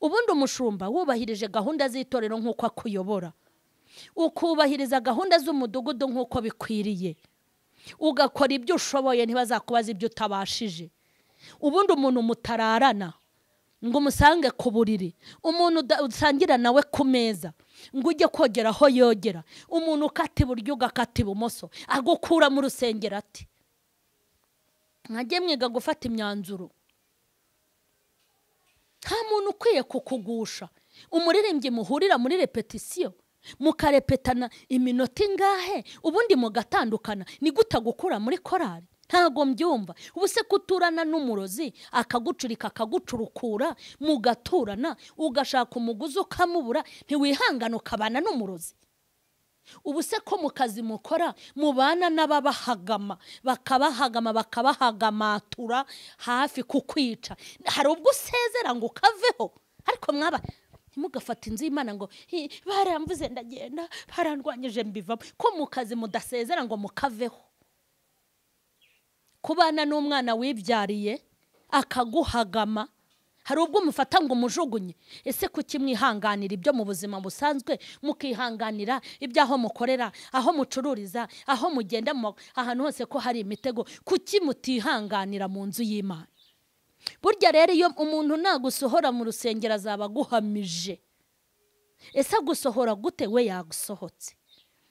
ubundi umushumba wubahirije gahunda z'itorero nk'uko akuyobora, ukubahiriza gahunda z'umudugudu nk'uko bikwiriye, ugakora ibyo ushoboye ntibazakubaza ibyo utabashije. Ubundi umuntu mutararana ngo umusange ku buriri, umuntu usangira nawe ku meza ngo ujye kogera aho yogera, umuntu ukata iburyo ugakata ibumoso, agukura mu rusengero ati mwajye mwiga gufata imyanzuro. Nta muntu ukwiye kukugusha. Umuririmbyi muhurira muri repetisiyo mukarepetana iminota ingahe ubundi mugatandukana, ni gute gukura muri korari? Ntago mbyumva. Ubuse kuturana n'umurozi akagucurika akagucurukura, mugaturana ugashaka umuguzi ukamubura, ntiwihangana ukabana n'umurozi? Ubuse ko mu kazi mukora mubana n'ababahagama, bakabahagamatura hafi kukwica, hari ubwo usezera ngo ukaveho. Ariko mwaba ntimugafata inzu y'Imana ngo baramvuze ndagenda, barandwanyije mbivamo. Ko mu kazi mudasezera ngo mukaveho? Kubana n'umwana wibyariye akaguhagama, hari ubwo mufata ngo umujugunye. Ese kuki mwihanganira ibyo mu buzima busanzwe, mukihanganira ibyaho mukorera, aho mucururiza, aho mugenda ahantu hose ko hari imitego? Kuki mutihanganira mu nzu y'Imana? Burya rero iyo umuntu nagusohora mu rusengero azaba aguhamije. Ese agusohora gute? We yagusohotse.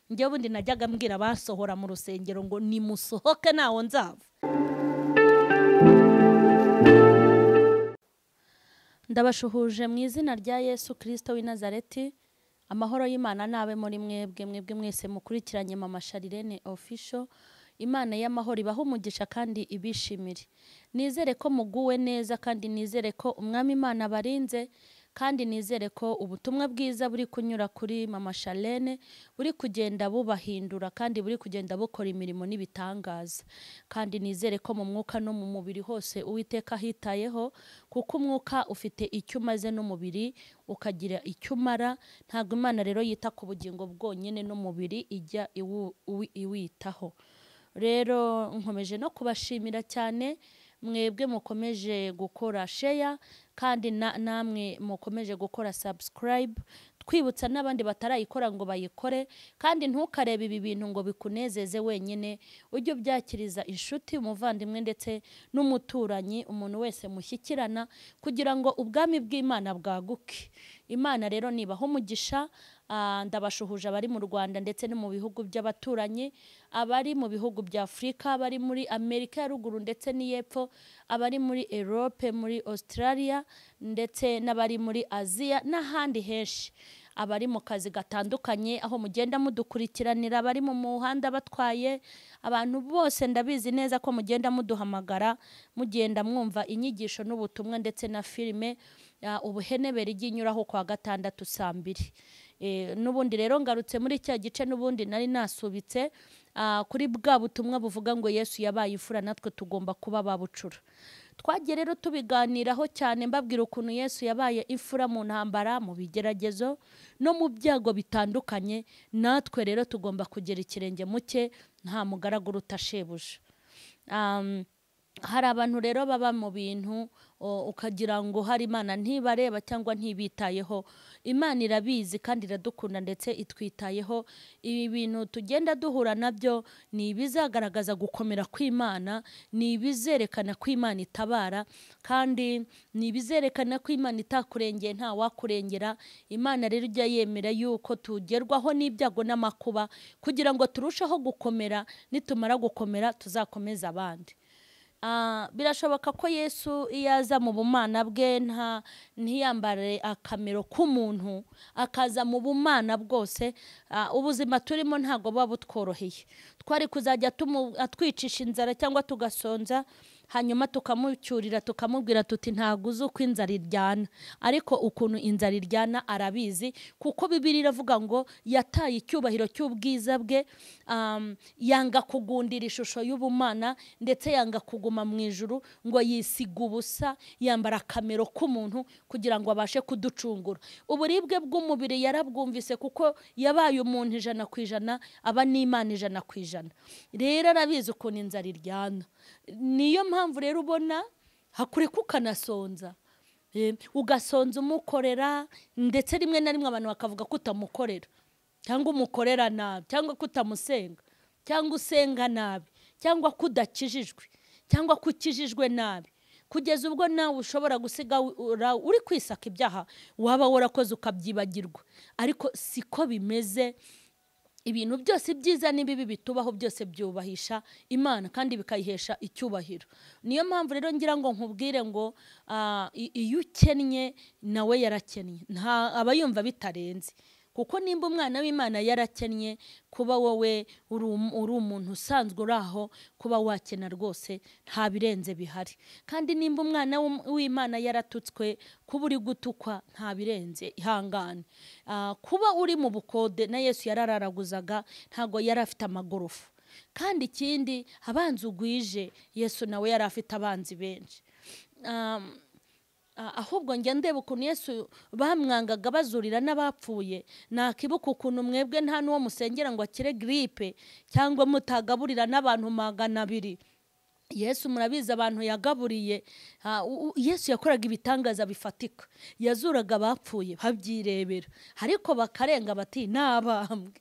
Njye bundi najyaga mbwira basohora mu rusengero ngo nimusohoke nawo nzava. Ndabashuhuje mu izina rya Yesu Kristo w'i Nazareti. Amahoro y'Imana nabe muri mwebwe mwese mukurikiranye Mama Charlene official. Imana y'amahoro ibahe umugisha kandi ibishimire. Nizere ko muguwe neza kandi nizere ko umwami Imana barinze, kandi nizere ko ubutumwa bwiza buri kunyura kuri Mama Charlene buri kugenda bubahindura kandi buri kugenda bukora imirimo n'ibitangaza. Kandi nizere ko mu mwuka no mu mubiri hose Uwiteka hitayeho, kuko umwuka ufite icyo umaze n'umubiri ukagira icyo umara. Ntabwo Imana rero yita ku bugingo bwonyine n'umubiri ijya iwitaho. Rero nkomeje no kubashimira cyane mwebwe mukomeje gukora share, kandi namwe mukomeje gukora subscribe. Twibutsa n'abandi batarayikora ngo bayikore, kandi ntukarebe ibi bintu ngo bikunezeze wenyine, ujye byakiriza inshuti, umuvandimwe ndetse n'umuturanyi, umuntu wese mushyikirana, kugira ngo ubwami bw'Imana bwaguke. Imana rero nibahe umugisha. Ndabashuhuje abari mu Rwanda ndetse no mu bihugu by'abaturanyi, abari mu bihugu bya Afrika, abari muri Amerika ya ruguru ndetse n'iyepfo, abari muri Europe, muri Australia ndetse n'abari muri Aziya n'ahandi henshi, abari mu kazi gatandukanye aho mugenda mudukurikiranira, abari mu muhanda batwaye, abantu bose ndabizi neza ko mugenda muduhamagara, mugenda mwumva inyigisho n'ubutumwa ndetse na filime ubuhenebere iginyuraho kwa gatandatu saa 2. Nubundi rero ngarutse muri cya gice nubundi nari nasubitse kuri bwa butumwa buvuga ngo Yesu yabaye ifura natwe tugomba kuba babucura. Twagiye rero tubiganiraho cyane mbabwira ukuntu Yesu yabaye ifura mu ntambara, mu bigeragezo no mu byago bitandukanye. Natwe rero tugomba kugera ikirenge muke, nta mugaragu utashebuja. Hari abantu rero baba mu bintu ukagira ngo hari Imana ntibareba cyangwa ntibitayeho. Imana irabizi kandi iradukunda ndetse itwitayeho. Ibi bintu tugenda duhura nabyo ni ibizagaragaza gukomera kw'Imana, ni ibizerekana ko Imana itabara, kandi ni ibizerekana ko Imana itakurengeye nta wakurengera. Imana rero ijya yemera yuko tugerwaho n'ibyago n'amakuba kugira ngo turusheho gukomera, nitumara gukomera tuzakomeza abandi. Birashoboka ko Yesu iyaza mu bumana bwe ntiyambare akamero k'umuntu, akaza mu bumana bwose, ubuzima turimo ntago buba butworoheye. Twari kuzajya atwicisha inzara cyangwa tugasonza, hanyuma tukamucyurira tukamubwira tuti ntago uzi uko inzara iryana, ariko ukuntu inzara iryana arabizi, kuko Bibiliya iravuga ngo yataye icyubahiro cy'ubwiza bwe, yanga kugundira ishusho y'ubumana ndetse yanga kuguma mu ijuru, ngo yisiga ubusa, yambara akamero k'umuntu kugira ngo abashe kuducungura. Uburibwe bw'umubiri yarabwumvise kuko yabaye umuntu 100%, aba n'Imana 100%. Rero arabizi ukuntu inzara iryana. Niyo mpamvu rero ubona hakure kukanasonza. ugasonza umukorera, ndetse rimwe na rimwe abantu bakavuga ko utamukorera cyangwa umukorera nabi cyangwa ko utamusenga cyangwa usenga nabi cyangwa ko udakijijwe cyangwa ko ukijijwe nabi, kugeza ubwo nawe ushobora gusiga uri kwisaka ibyaha waba warakoze ukabyibagirwa. Ariko siko bimeze. Ibintu byose byiza n'ibibi bitubaho byose byubahisha Imana kandi bikayihesha icyubahiro. Niyo mpamvu rero ngira ngo nkubwire ngo iyo ukennye nawe yarakennye, nta aba yumva bitarenze. Kuko nimba umwana w'Imana yarakennye, kuba wowe uri umuntu usanzwe uraho, kuba wakena rwose nta birenze bihari. Kandi nimba umwana w'Imana yaratutswe, kuba uri gutukwa nta birenze, ihangane. Kuba uri mu bukode, na Yesu yarararaguzaga, ntago yari afite amagorofa. Kandi ikindi, abanzi ugwije, Yesu nawe yari afite abanzi benshi. Ahubwo njya ndeba ukuntu Yesu bamwangaga bazurira n'abapfuye, nakibuka ukuntu mwebwe nta n'uwo musengera ngo akire gripe cyangwa mutagaburira n'abantu 200. Yesu murabizi abantu yagaburiye. Yesu yakoraga ibitangaza bifatika, yazuraga abapfuye babyirebera, ariko bakarenga bati nabambwe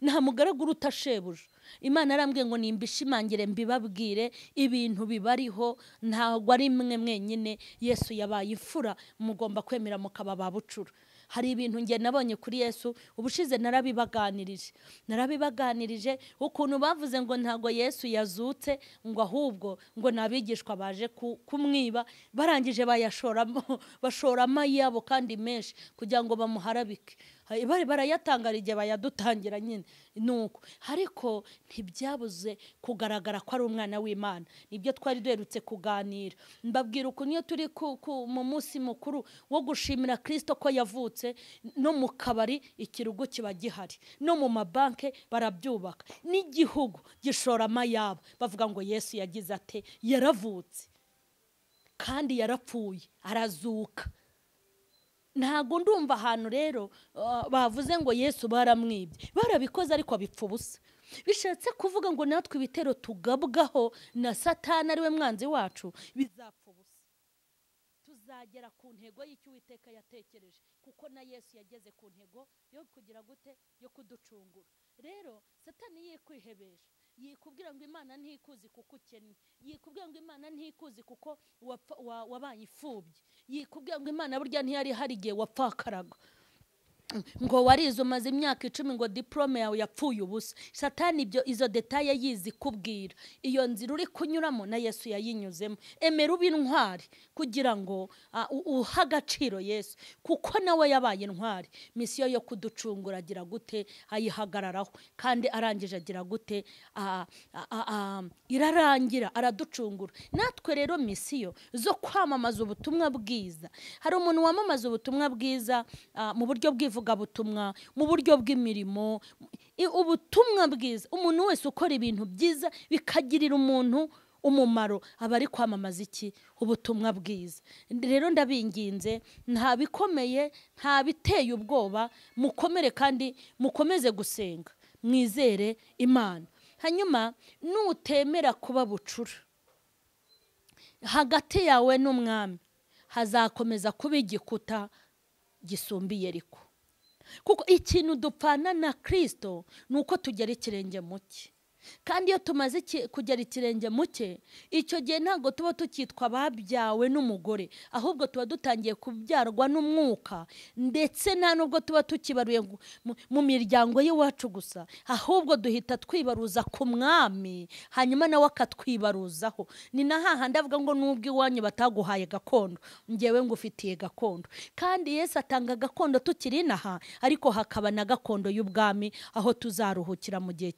nta mugaragu uruta shebuja. Imana arambwiye ngo nimbishimangire mbibabwire, ibintu bibariho ntabwo ari mwe mwenyine. Yesu yabaye imfura, mugomba kwemera mukaba babucura. Hari ibintu nge nabonye kuri Yesu ubushize narabibaganirije ukuntu bavuze ngo ntago Yesu yazutse, ngo ahubwo ngo nabigishwa baje kumwiba, barangije bashoramo yabo kandi menshi kugira ngo bamuharabike. Bari barayatangara igihe bayadutangira nyine nuko, ariko ntibyabuze kugaragara ko ari umwana w'Imana. Nibyo twari duherutse kuganira, mbabwira ukuntu iyo turi mu munsi mukuru wo gushimira Kristo ko yavutse, no mu kabari ikirugo kiba gihari, no mu mabanke barabyubaka, n'igihugu gishorama yabo bavuga ngo Yesu yagize ate, yaravutse kandi yarapfuye arazuka. Ntago ndumva ahantu rero bavuze ngo Yesu baramwibye, barabikoze ariko bipfa ubusa. Bishatse kuvuga ngo natwe ibitero tugabwaho na Satani ariwe mwanzi wacu bizapfa ubusa. Tuzagera ku ntego y'icyo Uwiteka yatekereje, kuko na Yesu yageze ku ntego yo kugira gute, yo kuducungura. Rero Satani yikwihebesha, yikubwira ngo Imana ntikuzi kuko ukennye, yikubwira ngo Imana ntikuzi kuko wabaye ifubye, yikubwira ngo Imana burya ntiyari hari igihe wapfakaraga, ngo warize umaze imyaka 10 ngo diplome yawe yapfuye ubusa. Satani izo detaye yizi kubwira. Iyo nzira uri kunyuramo na Yesu yayinyuzemo. Emera ube intwari kugira ngo uha agaciro Yesu, kuko nawe yabaye intwari. Misiyo yo kuducungura agira gute, ayihagararaho, kandi arangije agira gute, irarangira, araducungura. Natwe rero misiyo zo kwamamaza ubutumwa bwiza. Hari umuntu wamamaza ubutumwa bwiza mu buryo bw'ivugabutumwa, mu buryo bw'imirimo, ubutumwa bwiza. Umuntu wese ukora ibintu byiza bikagirira umuntu umumaro aba ari kwamamaza iki, ubutumwa bwiza. Rero ndabinginze, nta bikomeye, nta biteye ubwoba, mukomere kandi mukomeze gusenga, mwizere Imana. Hanyuma nutemera kuba bucura hagati yawe n'umwami, hazakomeza kuba igikuta gisumbiye Yeriko. Kuko ikintu dupfana na Kristo nuko tugera ikirenge muke. Kandi iyo tumaze kugera ikirenge muke, icyo gihe ntago tuba tukitwa babyawe n'umugore, ahubwo tuba dutangiye kubyarwa n'umwuka, ndetse nta nubwo tuba tukibaruye mu miryango y'iwacu gusa, ahubwo duhita twibaruza ku mwami, hanyuma nawe akatwibaruzaho. Ni na hahandi avuga ngo nubwo iwanyu bataguhaye gakondo, njyewe ngufitiye gakondo. Kandi Yesu atanga gakondo tukiri inaha, ariko hakaba na gakondo y'ubwami aho tuzaruhukira mu gihe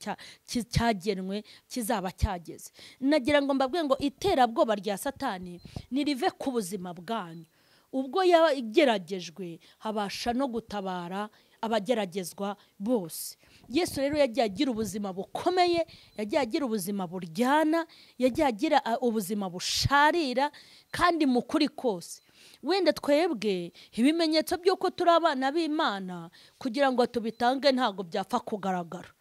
cyagenwe kizaba cyageze. Nagira ngo mbabwiye ngo iterabwoba rya Satani nirive ku buzima bwanyu. Ubwo yageragejwe habasha no gutabara abageragezwa bose. Yesu rero yagiye agira ubuzima bukomeye, yagiye agira ubuzima buryana, yagiye agira ubuzima busharira kandi mu kuri kose. Wenda twebwe ibimenyetso by'uko turi abana b'Imana kugira ngo tubitange ntago byapfa kugaragara,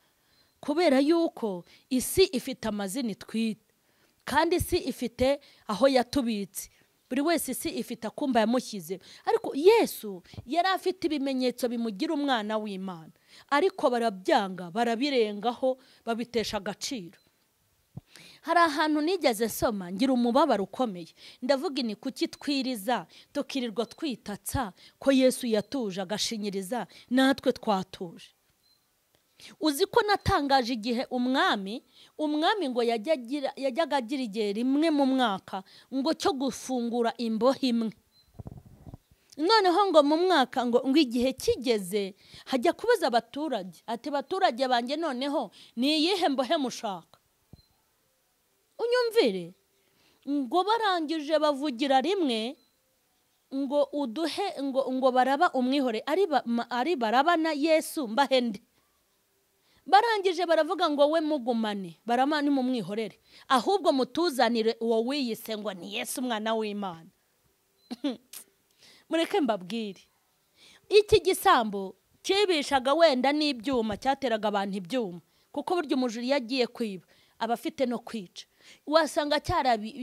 kubera yuko isi ifite amazina twita, kandi isi ifite aho yatubitse. buri wese isi ifite akumba yamushyize, ariko Yesu yari afite ibimenyetso bimugira umwana w'Imana, ariko barabyanga, barabirengaho, babitesha agaciro. Hari ahantu nigeze soma ngira umubabaro ukomeye, ndavuga ni kuki twiriza tukirirwa twitatsa ko Yesu yatuje agashinyiriza, natwe twatuje. Uzi ko natangaje igihe umwami ngo yajyaga agira igihe rimwe mu mwaka ngo cyo gufungura imbohe imwe. Noneho ngo mu mwaka ngo igihe kigeze hajya kubaza abaturage ati, baturage banjye noneho ni iyihe mbohe mushaka? Unyumvire, ngo barangije bavugira rimwe ngo uduhe ngo baraba umwihore, ari barabana Yesu mbahende. Barangije baravuga ngo we mugumane, baramani mu mwihorere, ahubwo mutuzanire uwo wiyise ngo ni Yesu umwana w'Imana. Mureke mbabwire, iki gisambo kibishaga wenda n'ibyuma, cyateraga abantu ibyuma, kuko buryo umujuri yagiye kwiba abafite no kwica, wasanga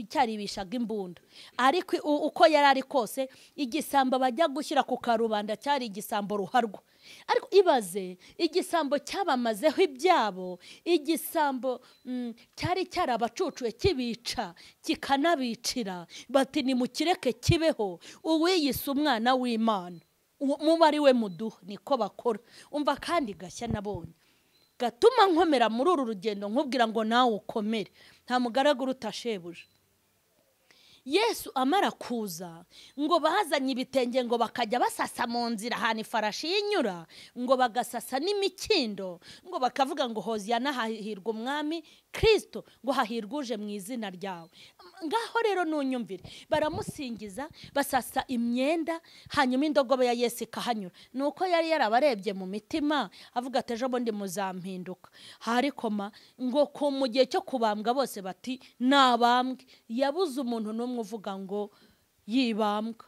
cyaribishaga imbunda. Ariko uko yari ari kose, igisambo bajya gushyira ku karubanda cyari igisambo ruharwa. Ariko ibaze, igisambo cyabamazeho ibyabo, igisambo cyari cyarabacucuye kibica kikanabicira, bati ni mukireke kibeho, uwiyise umwana w'Imana muba ari we muduha. Niko bakora. Umva kandi gashya nabonye gatuma nkomera muri uru rugendo, nkubwira ngo nawe ukomere, nta mugaragu utashebuja. Yesu amara kuza ngo bazanye ibitenge ngo bakajya basasa mu nzira ahantu ifarashi yinyura, ngo bagasasa n'imikindo, ngo bakavuga ngo Hoziyana, hahirwa umwami Kristo, ngo hahirwa uje mu izina ryawe. Ngaho rero nunyumvire, baramusingiza, basasa imyenda, hanyuma indogobe ya Yesu ikahanyura. Nuko yari yarabarebye mu mitima avuga ati, ejo bundi muzampinduka. Harikoma ngo mu gihe cyo kubambwa bose bati nabambwe, yabuze umuntu n'umwe uvuga ngo yibambwa.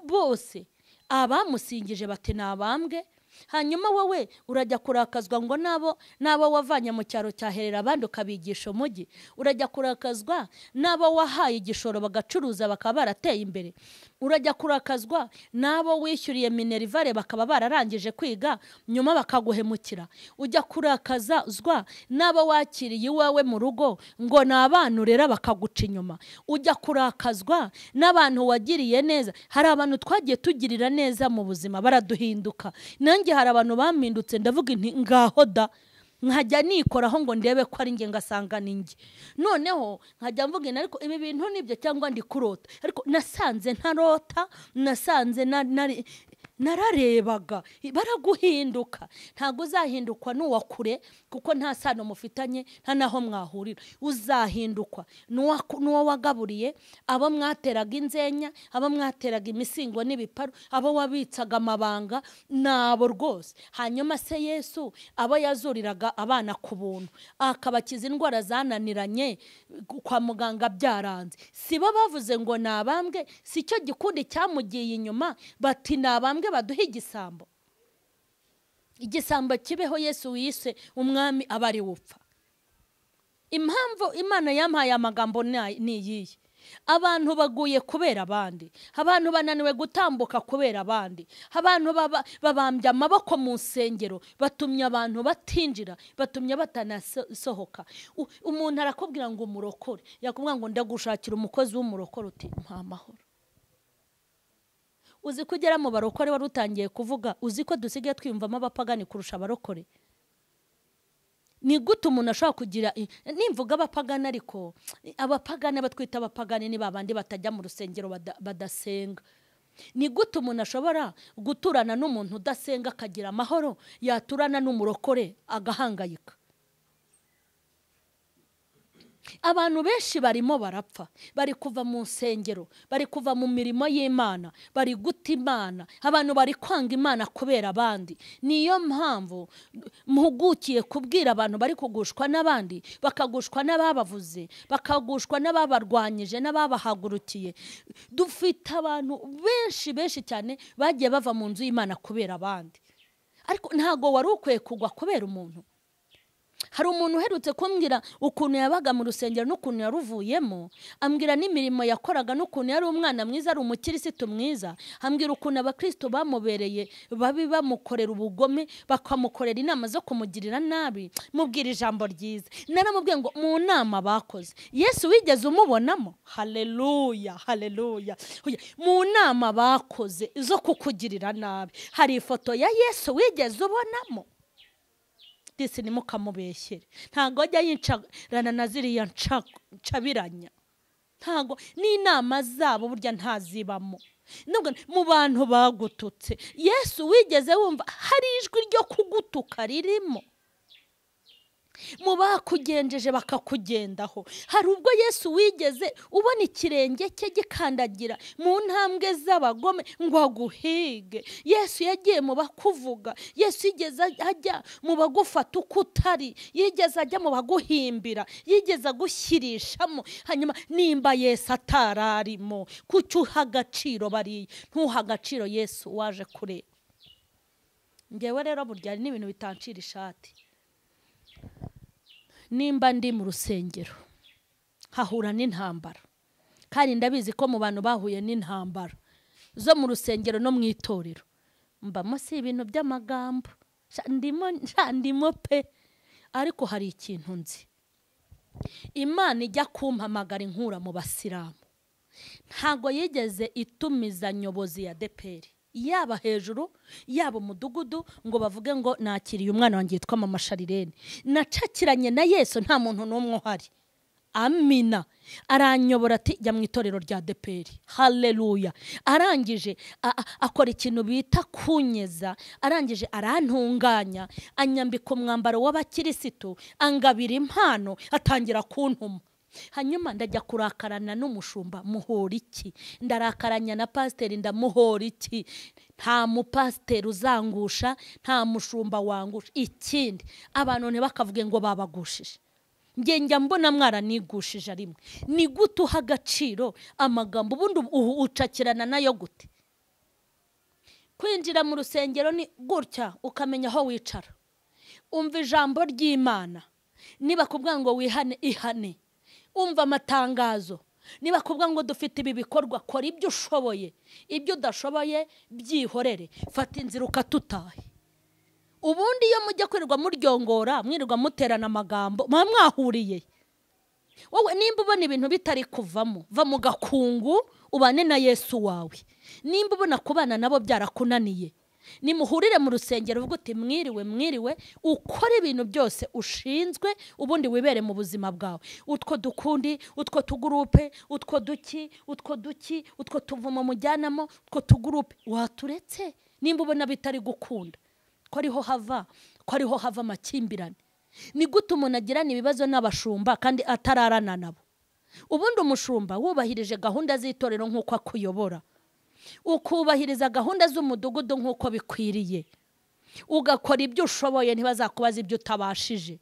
Bose abamusingije bati nabambwe. Hanyuma wowe urajya kurakazwa ngo nabo wavanye mu cyaro cyaherera abandi ukabigisha umujyi, urajya kurakazwa nabo wahaye igishoro bagacuruza bakaba barateye imbere, urajya kurakazwa nabo wishyuriye minerivare bakaba bararangije kwiga nyuma bakaguhemukira, ujya kurakazwa nabo wakiriye iwawe mu rugo ngo nabana urera bakaguca inyuma, ujya kurakazwa n'abantu wagiriye neza. Hari abantu twagiye tugirira neza mu buzima baraduhinduka. Nanjye hari abantu bampindutse, ndavuga inti ngaho da, nkajya nikoraho ngo ndebe ko ari nge ngasanga ninjye. Noneho nkajya mvuga ariko ibi bintu nibyo cyangwa ndi kurota, ariko nasanze ntarota, nasanze nararebaga. Baraguhinduka, ntago uzahindukwa n'uwakure kuko nta sano mufitanye, nta naho mwahurira. Uzahindukwa n'uwo wagaburiye, abo mwateraga inzenya, abo mwateraga imisingo n'ibiparu, abo wabitsaga amabanga, nabo rwose. Hanyuma se Yesu abo yazuriraga abana ku buntu, akabakiza indwara zananiranye kwa muganga byaranze, sibo bavuze ngo nabambwe? Si cyo gikundi cyamugiye inyuma bati nabambwe baduha igisambo? Igisambo kibeho Yesu wise umwami abari wupfa. Impamvu Imana yampaye amagambo ni iyihe: abantu baguye kubera abandi, abantu bananiwe gutambuka kubera abandi, abantu babambye amaboko mu nsengero, batumye abantu batinjira, batumye batanasohoka. Umuntu arakubwira ngo umurokore, yakubwira ngo ndagushakira umukozi w'umurokore, uti mpa amahoro. Uzi kugera mu barokore wari utangiye kuvuga, uzi ko dusigaye twiyumvamo abapagani kurusha abarokore. Ni gute umuntu ashobora kugira, nimvuga abapagani, ariko abapagani batwita abapagani ni babandi batajya mu rusengero badasenga. Ni gute umuntu ashobora guturana n'umuntu udasenga akagira amahoro, yaturana n'umurokore agahangayika? Abantu benshi barimo barapfa, bari kuva mu nsengero, bari kuva mu mirimo y'Imana, bari guta Imana, abantu bari kwanga Imana kubera abandi. Niyo mpamvu muhugukiye kubwira abantu bari kugushwa n'abandi, bakagushwa n'ababavuze, bakagushwa n'ababarwanyije, n'ababahagurukiye. Dufite abantu benshi cyane bagiye bava mu nzu y'Imana kubera abandi, ariko ntago wari ukwiye kugwa kubera umuntu. hari umuntu uherutse kumbwira ukuntu yabaga mu rusengero n'ukuntu yaruvuyemo, ambwira n'imirimo yakoraga n'ukuntu yari umwana mwiza, ari umukirisitu mwiza, ambwira ukuntu abakristo bamubereye babi, bamukorera ubugome, bakamukorera inama zo kumugirira nabi. Mubwira ijambo ryiza. Naramubwiye ngo mu nama bakoze, Yesu wigeze umubonamo? Haleluya, haleluya. Mu nama bakoze zo kukugirira nabi, hari ifoto ya Yesu wigeze ubonamo? Disi nimukamubeshyere. Ntago ajya yincarana na ziriya ncabiranya. Ntago n'inama zabo burya ntazibamo. Nubwo mu bantu bagututse, Yesu wigeze wumva hari ijwi ryo kugutuka ririmo? Mu bakugenjeje bakakugendaho, hari ubwo Yesu wigeze ubona ikirenge cye gikandagira mu ntambwe z'abagome ngo aguhige? Yesu yagiye mu bakuvuga, Yesu yigeze ajya mu bagufata uko utari, yigeze ajya mu baguhimbira, yigeze agushyirishamo. Hanyuma nimba Yesu atararimo, kuki uha agaciro bariya? Ntuha agaciro Yesu waje kureba. Ngewe rero burya n'ibintu bitancira ishati. Nimba ndi mu rusengero hahura n'intambara, kandi ndabizi ko mu bantu bahuye n'intambara zo mu rusengero no mu itorero, mbamo si ibintu by'amagambo, ndimo pe. Ariko hari ikintu nzi, Imana ijya kumpamagara inkura mu basilamu, ntago yigeze itumiza nyobozi ya deperi, yaba hejuru yaba umudugudu, ngo bavuge ngo nakiriye umwana wanjye yitwa mama Charlene. Nacakiranye na Yesu, nta muntu n'umwe uhari. Amina. Aranyobora ati jya mu itorero rya deperi. Haleluya. Arangije akora ikintu bita kunyeza, arangije arantunganya, anyambika umwambaro w'abakirisitu, angabira impano, atangira kuntuma. Hanyuma ndajya kurakarana n'umushumba, muhora iki? Ndarakaranya na pasiteri, ndamuhora iki? Nta mupasiteri uzangusha, nta mushumba wangusha. Ikindi abantu ntibakavuge ngo babagushije. Njya mbona mwaranigushije rimwe. Ni gute uha agaciro amagambo ubundi ucakirana nayo gute? Kwinjira mu rusengero ni gutya, ukamenya aho wicara, umva ijambo ry'Imana. Niba kubwa ngo wihane, ihane. Umva amatangazo. Niba kubwa ngo dufite ibi bikorwa, kora ibyo ushoboye, ibyo udashoboye byihorere, fata inzira ukatutahe. Ubundi iyo mujya kwirirwa muryongora, mwirirwa muterana amagambo, mwahuriye. Wowe nimba ubona ibintu bitari kuvamo, va mu gakungu ubane na Yesu wawe. Nimba ubona kubana nabo byarakunaniye, nimuhurire mu rusengero uvuga uti mwiriwe, ukora ibintu byose ushinzwe, ubundi wibere mu buzima bwawe. Utwo dukundi, utwo tugurupe, utwo tuvumo mujyanamo, utwo tugurupe waturetse. Nimba ubona bitari gukunda, ko ariho hava amakimbirane. Ni gute umuntu agirana ibibazo n'abashumba kandi atararana nabo? Ubundi umushumba wubahirije gahunda z'itorero nk'uko akuyobora, ukubahiriza gahunda z'umudugudu nk'uko bikwiriye, ugakora ibyo ushoboye, ntibazakubaza ibyo utabashije.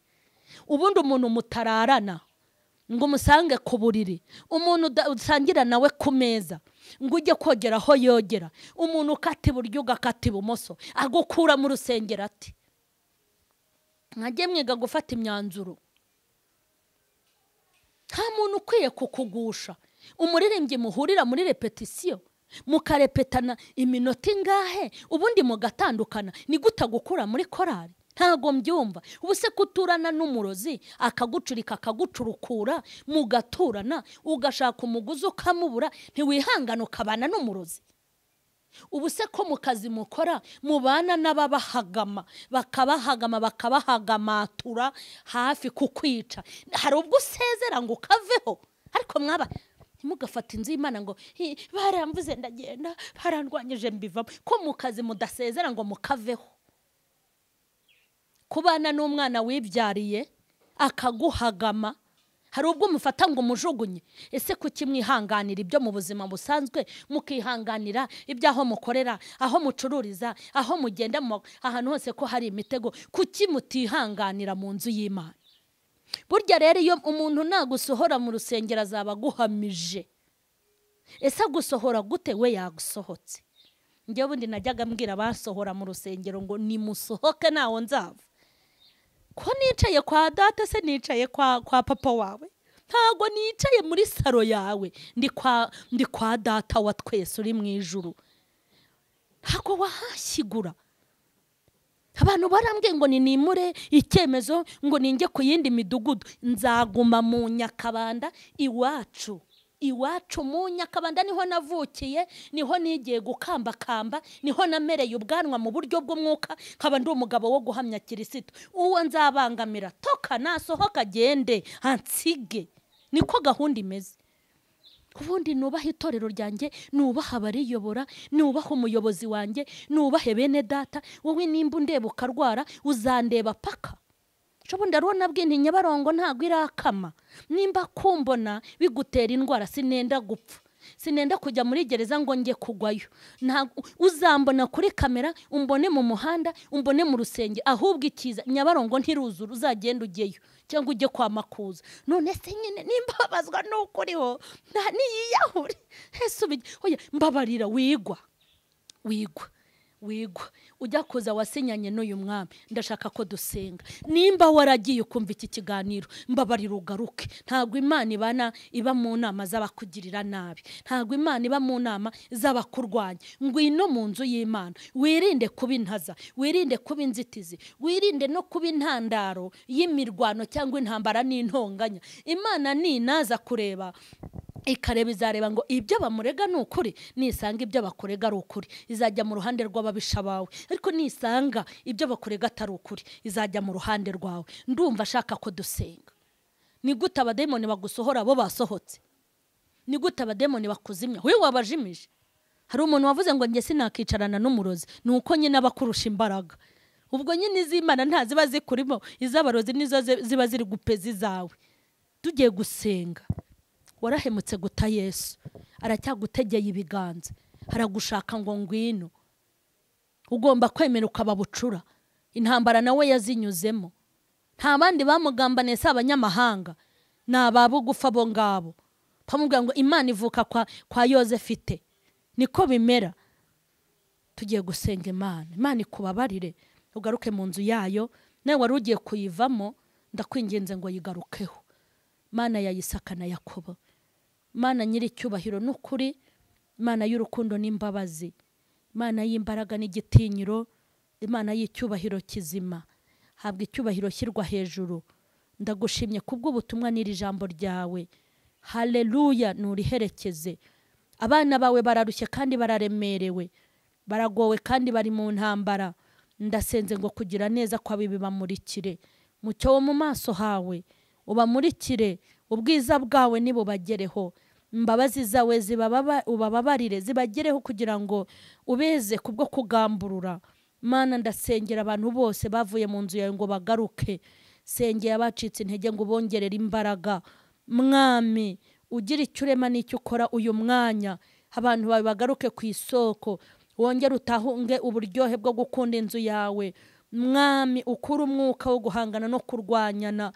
Ubundi umuntu mutararana ngo umusange ku buriri, umuntu usangira nawe ku meza, ngo ujye kogera aho yogera, umuntu ukata iburyo ugakata ibumoso, agukura mu rusengero ati mwajye mwiga gufata imyanzuro. Nta muntu ukwiye kukugusha. Umuririmbyi muhurira muri repetisiyo, mukarepetana iminota ingahe, ubundi mugatandukana, ni gute gukura muri korari? Ntago mbyumva. Ubuse kuturana n'umurozi akagucurika akagucurukura, mugaturana, ugashaka umuguzi ukamubura, ntiwihangana ukabana n'umurozi? Ubuse ko mu kazi mukora mubana n'ababahagama, bakabahagamatura hafi kukwica, hari ubwo usezera ngo ukaveho? Ariko mwaba ntimugafata inzu y'Imana ngo baramvuze ndagenda, barandwanyije mbivamo. Ko mu kazi mudasezera ngo mukaveho? Kubana n'umwana wibyariye akaguhagama, hari ubwo mufata ngo mujugunye. Ese kuki mwihanganira ibyo mu buzima busanzwe, mukihanganira ibyaho mukorera, aho mucururiza, aho mugenda ahantu hose ko hari imitego? Kuki mutihanganira mu nzu y'Imana? Burya rero iyo umuntu nagusohora mu rusengero azaba aguhamije. Ese agusohora gute? We yagusohotse. Njye bundi najyaga mbwira basohora mu rusengero ngo nimusohoke naho nzava. ko nicaye kwa data se nicaye kwa papa wawe? Ntago nicaye muri saro yawe, ndi kwa data wa twese uri mu ijuru. Ntago wahashyigura. Abantu barambwiye ngo nimure icyemezo ngo ninjye ku yindi midugudu. Nzaguma mu Nyakabanda iwacu mu Nyakabanda niho navukiye, niho nigiye gukambakamba, niho namereye ubwanwa mu buryo bw'umwuka, nkaba ndi umugabo wo guhamya Kristo. Uwo nzabangamira toka nasohoka agende ansige. Niko gahunda imeze. Ubundi nubaha itorero ryanjye, nubaha abariyobora, nubaha umuyobozi wanjye, nubahe bene data. Wowe nimba undeba ukarwara uzandeba paka. Ubundi arona bw'inti Nyabarongo ntago irakama. Nimba kumbona bigutera indwara sinenda gupfa, sinenda kujya muri gereza ngo nge kugwayo. Uzambona kuri kamera, umbone mu muhanda, umbone mu rusengero. Ahubwo ikiza Nyabarongo ntiruzura, uzagenda ugeyo cyangwa ujye kwa Makuza. None se nyine nimba babazwa n'ukuriho niyiyahuri. Oya mbabarira, wigwa ujya kuza wasinyanye n'uyu mwami. Ndashaka ko dusenga. Nimba waragiye ukumva iki kiganiro, mbabarira ugaruke. Ntago Imana iba mu nama z'abakugirira nabi, ntago Imana iba mu nama z'abakurwanya. Ngwino mu nzu y'Imana, wirinde kuba intaza, wirinde kuba inzitizi, wirinde no kuba intandaro y'imirwano cyangwa intambara n'intonganya. Imana ninaza kureba ikareba, izareba ngo ibyo bamurega ni ukuri. Nisanga ibyo bakurega ari ukuri, izajya mu ruhande rw'ababisha bawe. Ariko nisanga ibyo bakurega atari ukuri, izajya mu ruhande rwawe. Ndumva ashaka ko dusenga. Ni gute abademoni bagusohora bo basohotse? Ni gute abademoni bakuzimya we wabajimije? Hari umuntu wavuze ngo nge sinakicarana n'umurozi. Nuko nyine abakurusha imbaraga. Ubwo nyine iz'Imana ntaziba zikurimo, iz'abarozi nizo ziba ziri gupeza izawe. Tugiye gusenga. Warahemutse guta Yesu, aracyagutegeye ibiganza, haragushaka ngo ngwino. Ugomba kwemera ukababucura. Intambara nawe yazinyuzemo. Nta bandi bamugambaniye si abanyamahanga, ni ababugufa bo ngabo. Pamubwira ngo Imana ivuka kwa Yozefite. Niko bimera. Tugiye gusenga Imana ikubabarire, ugaruke mu nzu yayo. Nawe wari ugiye kuyivamo, ndakwinginze ngo yigarukeho. Mana ya Isaka na Yakobo, Mana nyiri icyubahiro n'ukuri, Mana y'urukundo n'imbabazi, Mana y'imbaraga n'igitinyiro, Imana y'icyubahiro kizima. Habwa icyubahiro shyirwa hejuru. Ndagushimye kubw'ubutumwa n'iri jambo ryawe. Haleluya, nuriherekeze. Abana bawe bararushye kandi bararemerewe, baragowe kandi bari mu ntambara. Ndasenze ngo kugira neza kwawe bibamurikire. Mucyo wo mu maso hawe ubamurikire, ubwiza bwawe nibubagereho. Imbabazi zawe ubababarire zibagereho kugira ngo ubeze kubwo kugamburura. Mana ndasengera abantu bose bavuye mu nzu yawe ngo bagaruke. Sengera abacitse intege ngo bongerere imbaraga. Mwami ugira icyo urema n'icyo ukora uyu mwanya. Abantu bawe bagaruke ku isoko, wongere utahunge uburyohe bwo gukunda inzu yawe. Mwami ukura umwuka wo guhangana no kurwanyana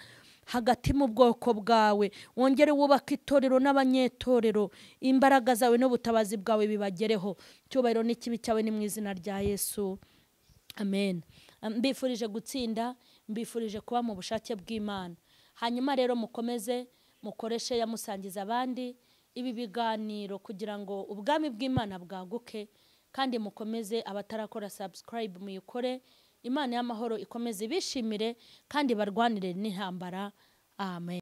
hagati mu bwoko bwawe. Wongere wubaka itorero n'abanyetorero. Imbaraga zawe n'ubutabazi bwawe bibagereho. Cyubahiro n'ikibi cyawe ni mu izina rya Yesu, amen. Mbifurije gutsinda, mbifurije kuba mu bushake bw'Imana. Hanyuma rero mukomeze mukoreshe yamusangiza abandi ibi biganiro kugira ngo ubwami bw'Imana bwaguke, kandi mukomeze abatarakora subscribe muyikore. Imana y'amahoro ikomeze bishimire kandi barwanire n'intambara. Amen.